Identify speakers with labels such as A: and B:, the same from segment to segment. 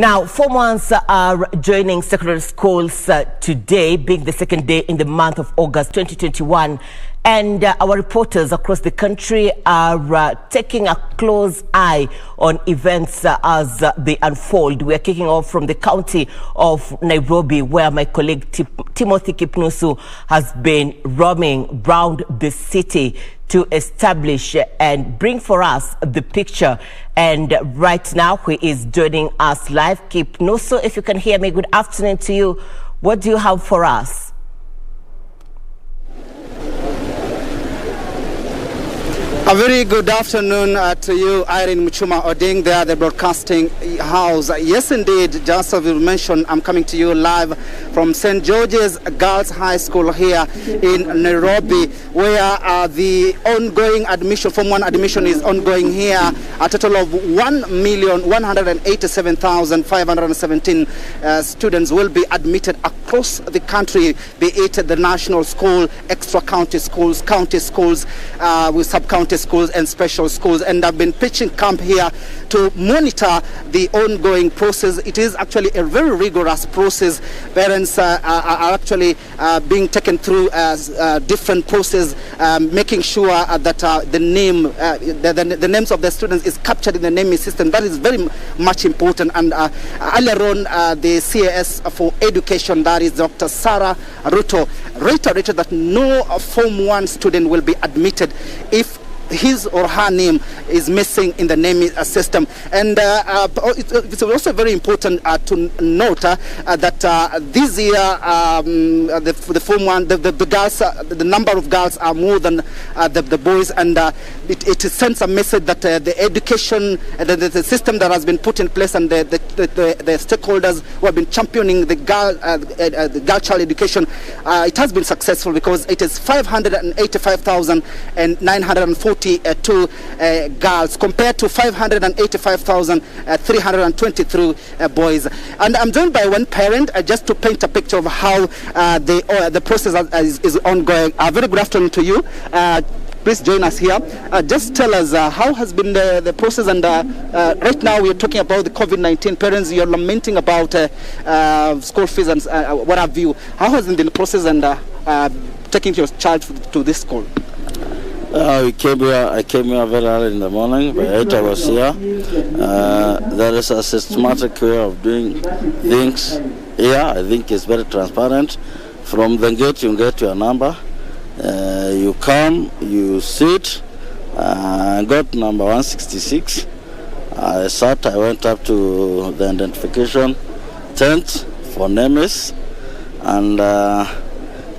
A: Now, Form 1s are joining secondary schools today, being the second day in the month of August 2021. And our reporters across the country are taking a close eye on events as they unfold. We are kicking off from the county of Nairobi, where my colleague Timothy Kipnusu has been roaming around the city to establish and bring for us the picture. And right now, he is joining us live. Kipnusu, if you can hear me, good afternoon to you. What do you have for us?
B: A very good afternoon to you, Irene Muchuma Oding, there, the broadcasting house. Yes, indeed, just as you mentioned, I'm coming to you live from St. George's Girls High School here in Nairobi, where the ongoing admission, Form 1 admission is ongoing here. A total of 1,187,517 students will be admitted across the country, be it the national school, extra county schools, with sub-county schools and special schools, and I've been pitching camp here to monitor the ongoing process. It is actually a very rigorous process. Parents are actually being taken through different process, making sure that the names of the students is captured in the naming system. That is very much important. And earlier on, the CAS for Education, that is Dr. Sarah Ruto, reiterated that no Form 1 student will be admitted if his or her name is missing in the naming system. And it's also very important to note that this year the Form 1, the girls, the number of girls are more than the boys, and it sends a message that the education, the system that has been put in place, and the stakeholders who have been championing the girl child education, it has been successful, because it is 585,942 girls compared to 585,323 boys. And I'm joined by one parent just to paint a picture of how the process is ongoing. Very good afternoon to you. Please join us here. Just tell us how has been the process, and right now we are talking about the COVID-19. Parents, you're lamenting about school fees and what have you. How has been the process and taking your child to this school?
C: I came here very early in the morning. By 8 I was here. There is a systematic way of doing things here. I think it's very transparent. From the gate you get your number. You come, you sit. I got number 166. I sat, I went up to the identification tent for names, and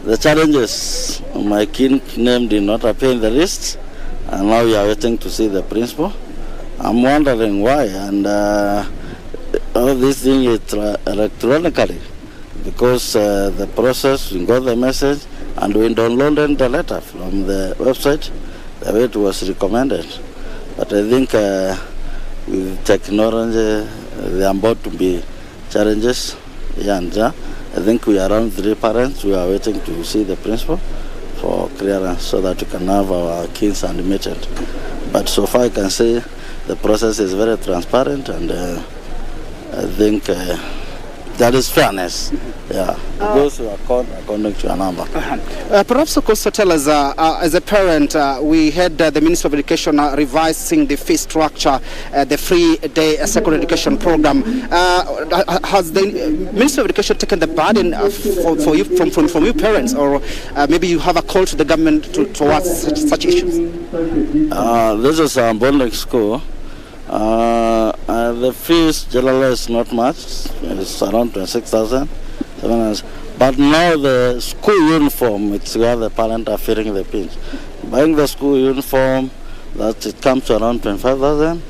C: the challenges, my kid name did not appear in the list, and now we are waiting to see the principal. I'm wondering why, and all this thing is electronically, because the process, we got the message, and we downloaded the letter from the website, the way it was recommended. But I think with technology, there are about to be challenges here and there. I think we are around 3 parents. We are waiting to see the principal for clearance so that we can have our kids admitted. But so far I can say the process is very transparent, and I think that is fairness. Yeah, those who are called according to a number.
B: Perhaps you could also tell us, as a parent, we had the Minister of Education revising the fee structure, the free day secondary education program. Has the Minister of Education taken the burden for you from you parents, or maybe you have a call to the government towards such issues?
C: This is a boarding school. The fees generally is not much. It's around 26,000. But now the school uniform, it's where the parents are feeling the pinch. Buying the school uniform, that it comes to around 25,000.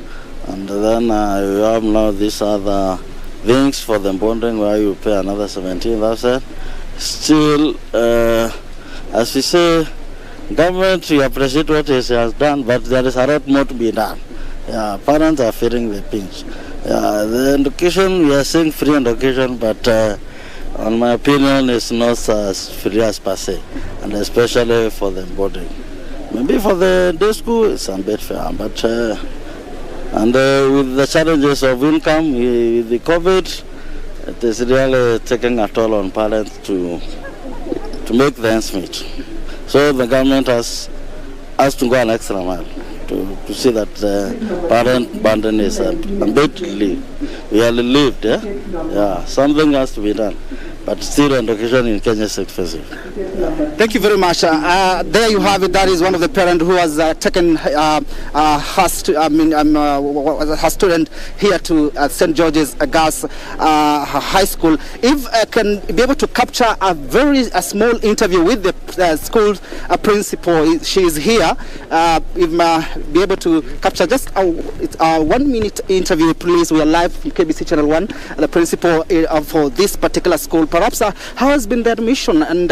C: And then you have now these other things for the bonding where you pay another 17,000. Still, as we say, government, we appreciate what it has done, but there is a lot more to be done. Yeah, parents are feeling the pinch. The education, we are saying free education, but on my opinion, it's not as free as per se, and especially for the boarding. Maybe for the day school, it's a bit fair, but And with the challenges of income, with the COVID, it is really taking a toll on parents to make the ends meet. So the government has to go an extra mile to see that parent burden is a bit relieved. We are relieved, yeah, something has to be done. But still, education in Kenya is expensive.
B: Thank you very much. There you have it. That is one of the parents who has taken her student here to St. George's Girls High School. If I can be able to capture a small interview with the school principal, she is here. If be able to capture just a 1 minute interview, please. We are live from KBC Channel 1. The principal for this particular school. Perhaps how has been the admission? And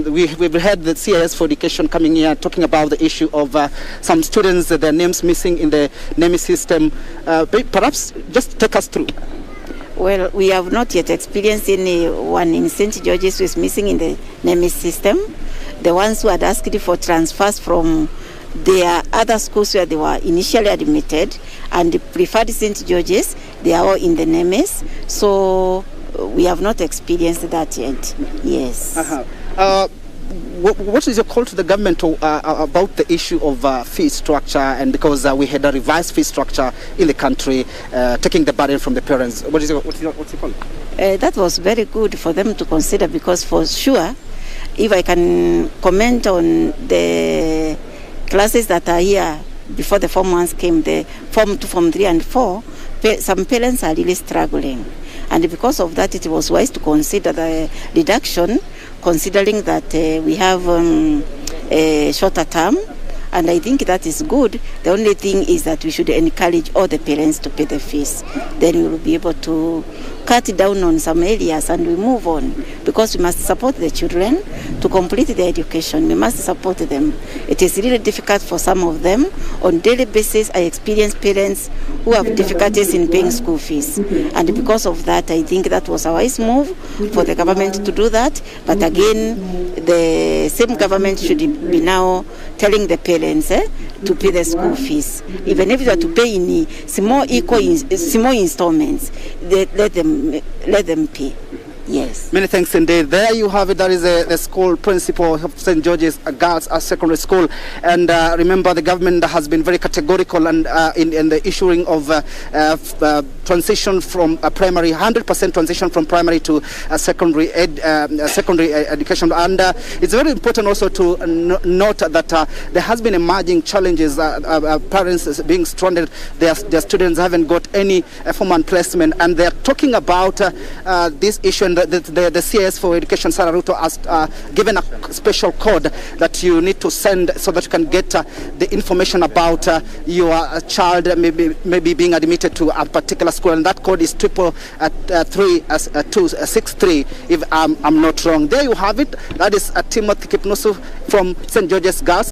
B: we've heard the CIS for Education coming here talking about the issue of some students, their names missing in the naming system. Perhaps just take us through.
D: Well, we have not yet experienced anyone in St. George's who is missing in the naming system. The ones who had asked for transfers from their other schools where they were initially admitted and preferred St. George's, they are all in the names. So we have not experienced that yet. Yes.
B: What is your call to the government about the issue of fee structure? And because we had a revised fee structure in the country, taking the burden from the parents. What's your call?
D: That was very good for them to consider, because for sure, if I can comment on the classes that are here before the Form 1s came, the Form 2, Form 3 and 4, some parents are really struggling. And because of that, it was wise to consider the reduction, considering that we have a shorter term. And I think that is good. The only thing is that we should encourage all the parents to pay the fees. Then we will be able to cut down on some areas and we move on. Because we must support the children to complete their education. We must support them. It is really difficult for some of them. On daily basis, I experience parents who have difficulties in paying school fees. And because of that, I think that was a wise move for the government to do that. But again, the same government should be now telling the parents to pay the school fees. Even if they are to pay in small installments, let them pay. Yes.
B: Many thanks indeed. There you have it. That is the school principal of St. George's Girls Secondary School. And remember, the government has been very categorical and in the issuing of transition from primary, 100% transition from primary to secondary education. And it's very important also to note that there has been emerging challenges. Parents being stranded, their students haven't got any formal placement, and they're talking about this issue. And the CS for Education, Sarah Ruto, has given a special code that you need to send so that you can get the information about your child maybe being admitted to a particular school, and that code is 263, if I'm not wrong. There you have it. That is Timothy Kipnusu from St. George's Girls.